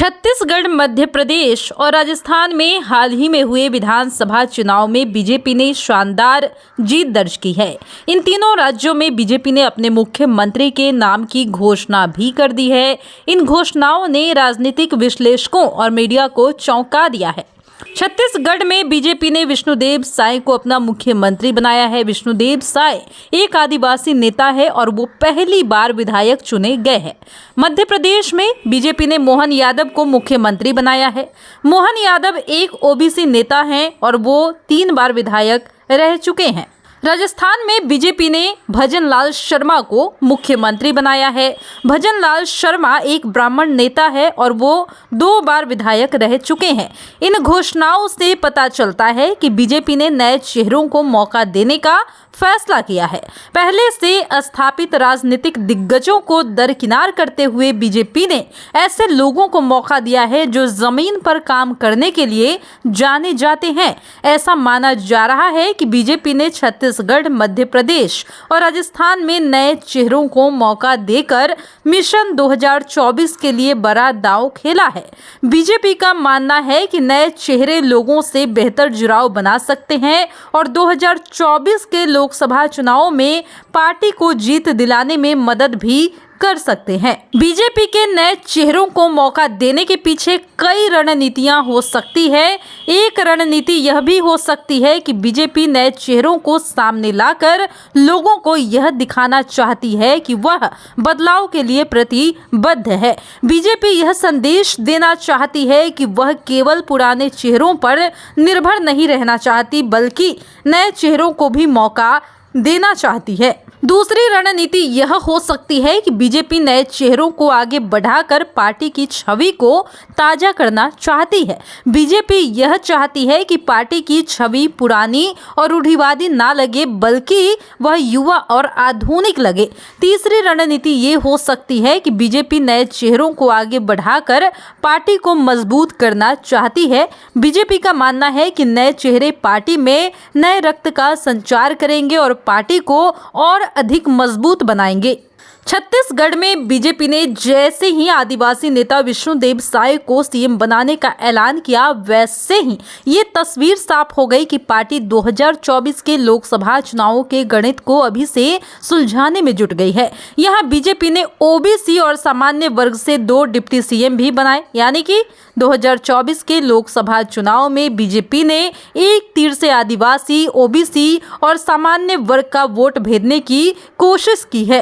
छत्तीसगढ़, मध्य प्रदेश और राजस्थान में हाल ही में हुए विधानसभा चुनाव में बीजेपी ने शानदार जीत दर्ज की है। इन तीनों राज्यों में बीजेपी ने अपने मुख्यमंत्री के नाम की घोषणा भी कर दी है। इन घोषणाओं ने राजनीतिक विश्लेषकों और मीडिया को चौंका दिया है। छत्तीसगढ़ में बीजेपी ने विष्णुदेव साय को अपना मुख्यमंत्री बनाया है। विष्णुदेव साय एक आदिवासी नेता है और वो पहली बार विधायक चुने गए हैं। मध्य प्रदेश में बीजेपी ने मोहन यादव को मुख्यमंत्री बनाया है। मोहन यादव एक ओबीसी नेता हैं और वो 3 बार विधायक रह चुके हैं। राजस्थान में बीजेपी ने भजन लाल शर्मा को मुख्यमंत्री बनाया है। भजन लाल शर्मा एक ब्राह्मण नेता है और वो 2 बार विधायक रह चुके हैं। इन घोषणाओं से पता चलता है कि बीजेपी ने नए चेहरों को मौका देने का फैसला किया है। पहले से स्थापित राजनीतिक दिग्गजों को दरकिनार करते हुए बीजेपी ने ऐसे लोगों को मौका दिया है जो जमीन पर काम करने के लिए जाने जाते हैं। ऐसा माना जा रहा है कि बीजेपी ने छत्तीसगढ़, मध्य प्रदेश और राजस्थान में नए चेहरों को मौका देकर मिशन 2024 के लिए बड़ा दांव खेला है। बीजेपी का मानना है कि नए चेहरे लोगों से बेहतर जुड़ाव बना सकते हैं और 2024 के लोकसभा चुनाव में पार्टी को जीत दिलाने में मदद भी कर सकते हैं। बीजेपी के नए चेहरों को मौका देने के पीछे कई रणनीतियां हो सकती है। एक रणनीति यह भी हो सकती है कि बीजेपी नए चेहरों को सामने लाकर लोगों को यह दिखाना चाहती है कि वह बदलाव के लिए प्रतिबद्ध है। बीजेपी यह संदेश देना चाहती है कि वह केवल पुराने चेहरों पर निर्भर नहीं रहना चाहती, बल्कि नए चेहरों को भी मौका देना चाहती है। दूसरी रणनीति यह हो सकती है कि बीजेपी नए चेहरों को आगे बढ़ाकर पार्टी की छवि को ताजा करना चाहती है। बीजेपी यह चाहती है कि पार्टी की छवि पुरानी और रूढ़िवादी ना लगे, बल्कि वह युवा और आधुनिक लगे। तीसरी रणनीति ये हो सकती है कि बीजेपी नए चेहरों को आगे बढ़ाकर पार्टी को मजबूत करना चाहती है। बीजेपी का मानना है कि नए चेहरे पार्टी में नए रक्त का संचार करेंगे और पार्टी को और अधिक मजबूत बनाएंगे। छत्तीसगढ़ में बीजेपी ने जैसे ही आदिवासी नेता विष्णुदेव साय को सीएम बनाने का ऐलान किया, वैसे ही ये तस्वीर साफ हो गई कि पार्टी 2024 के लोकसभा चुनावों के गणित को अभी से सुलझाने में जुट गई है। यहाँ बीजेपी ने ओबीसी और सामान्य वर्ग से 2 डिप्टी सीएम भी बनाए, यानी कि 2024 के लोकसभा चुनाव में बीजेपी ने एक तीर से आदिवासी, ओबीसी और सामान्य वर्ग का वोट भेदने की कोशिश की है।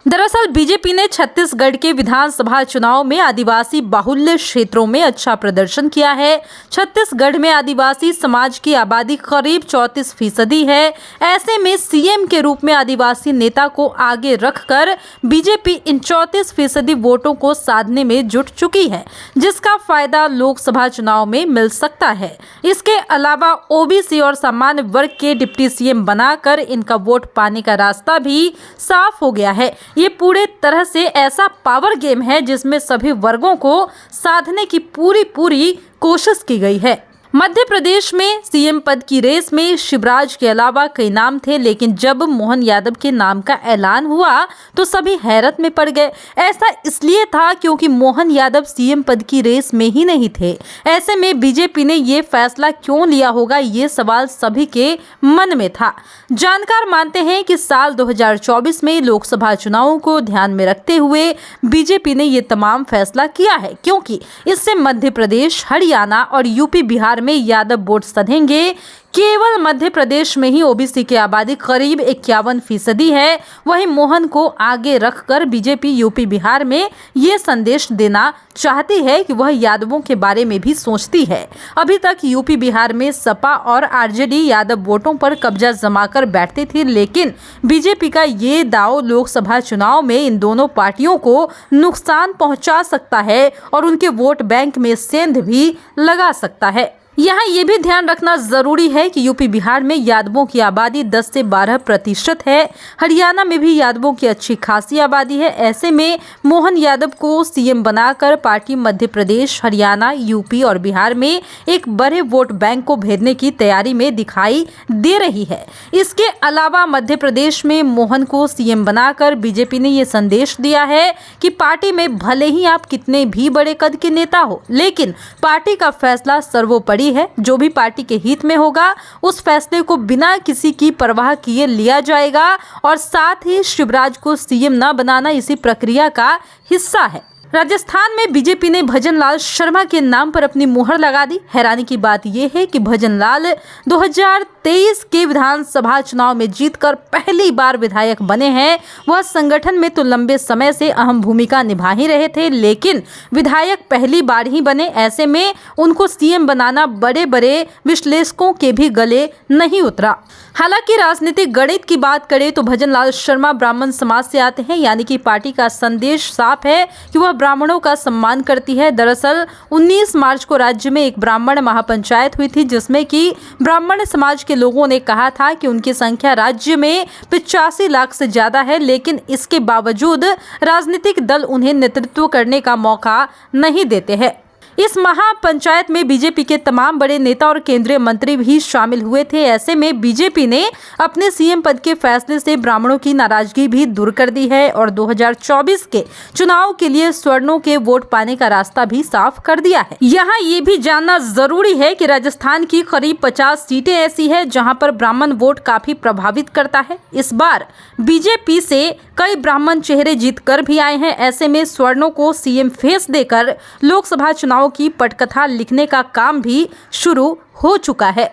दरअसल बीजेपी ने छत्तीसगढ़ के विधानसभा चुनाव में आदिवासी बाहुल्य क्षेत्रों में अच्छा प्रदर्शन किया है। छत्तीसगढ़ में आदिवासी समाज की आबादी करीब 34% है। ऐसे में सीएम के रूप में आदिवासी नेता को आगे रखकर बीजेपी इन 34% वोटों को साधने में जुट चुकी है, जिसका फायदा लोकसभा चुनाव में मिल सकता है। इसके अलावा ओबीसी और सामान्य वर्ग के डिप्टी सीएम बनाकर इनका वोट पाने का रास्ता भी साफ हो गया है। ये पूरे तरह से ऐसा पावर गेम है जिसमें सभी वर्गों को साधने की पूरी कोशिश की गई है। मध्य प्रदेश में सीएम पद की रेस में शिवराज के अलावा कई नाम थे, लेकिन जब मोहन यादव के नाम का ऐलान हुआ तो सभी हैरत में पड़ गए। ऐसा इसलिए था क्योंकि मोहन यादव सीएम पद की रेस में ही नहीं थे। ऐसे में बीजेपी ने ये फैसला क्यों लिया होगा, ये सवाल सभी के मन में था। जानकार मानते हैं कि साल 2024 में लोकसभा चुनावों को ध्यान में रखते हुए बीजेपी ने ये तमाम फैसला किया है, क्योंकि इससे मध्य प्रदेश, हरियाणा और यूपी, बिहार में यादव वोट सधेंगे। केवल मध्य प्रदेश में ही ओबीसी की आबादी करीब 51% है। वहीं मोहन को आगे रखकर बीजेपी यूपी, बिहार में ये संदेश देना चाहती है कि वह यादवों के बारे में भी सोचती है। अभी तक यूपी, बिहार में सपा और आरजेडी यादव वोटों पर कब्जा जमाकर बैठती थी, लेकिन बीजेपी का ये दांव लोकसभा चुनाव में इन दोनों पार्टियों को नुकसान पहुंचा सकता है और उनके वोट बैंक में सेंध भी लगा सकता है। यहाँ ये भी ध्यान रखना जरूरी है है कि यूपी बिहार में यादवों की आबादी 10 से 12% है। हरियाणा में भी यादवों की अच्छी खासी आबादी है। ऐसे में मोहन यादव को सीएम बनाकर पार्टी मध्य प्रदेश, हरियाणा, यूपी और बिहार में एक बड़े वोट बैंक को भेजने की तैयारी में दिखाई दे रही है। इसके अलावा मध्य प्रदेश में मोहन को सीएम बनाकर बीजेपी ने ये संदेश दिया है कि पार्टी में भले ही आप कितने भी बड़े कद के नेता हो, लेकिन पार्टी का फैसला सर्वोपरि है। जो भी पार्टी के हित में होगा उस फैसले को बिना किसी की परवाह किए लिया जाएगा और साथ ही शिवराज को सीएम न बनाना इसी प्रक्रिया का हिस्सा है। राजस्थान में बीजेपी ने भजनलाल शर्मा के नाम पर अपनी मुहर लगा दी। हैरानी की बात यह है कि भजनलाल 2023 के विधानसभा चुनाव में जीतकर पहली बार विधायक बने हैं। वह संगठन में तो लंबे समय से अहम भूमिका निभा ही रहे थे, लेकिन विधायक पहली बार ही बने। ऐसे में उनको सीएम बनाना बड़े बड़े विश्लेषकों के भी गले नहीं उतरा। हालांकि राजनीतिक गणित की बात करें तो भजनलाल शर्मा ब्राह्मण समाज से आते हैं, यानी कि पार्टी का संदेश साफ है कि वह ब्राह्मणों का सम्मान करती है। दरअसल 19 मार्च को राज्य में एक ब्राह्मण महापंचायत हुई थी, जिसमें कि ब्राह्मण समाज के लोगों ने कहा था कि उनकी संख्या राज्य में 85 लाख से ज्यादा है, लेकिन इसके बावजूद राजनीतिक दल उन्हें नेतृत्व करने का मौका नहीं देते हैं। इस महापंचायत में बीजेपी के तमाम बड़े नेता और केंद्रीय मंत्री भी शामिल हुए थे। ऐसे में बीजेपी ने अपने सीएम पद के फैसले से ब्राह्मणों की नाराजगी भी दूर कर दी है और 2024 के चुनाव के लिए स्वर्णों के वोट पाने का रास्ता भी साफ कर दिया है। यहाँ ये भी जानना जरूरी है कि राजस्थान की करीब 50 सीटें ऐसी है जहाँ पर ब्राह्मण वोट काफी प्रभावित करता है। इस बार बीजेपी से कई ब्राह्मण चेहरे जीत कर भी आए हैं। ऐसे में स्वर्णों को सीएम फेस देकर लोकसभा चुनाव की पटकथा लिखने का काम भी शुरू हो चुका है।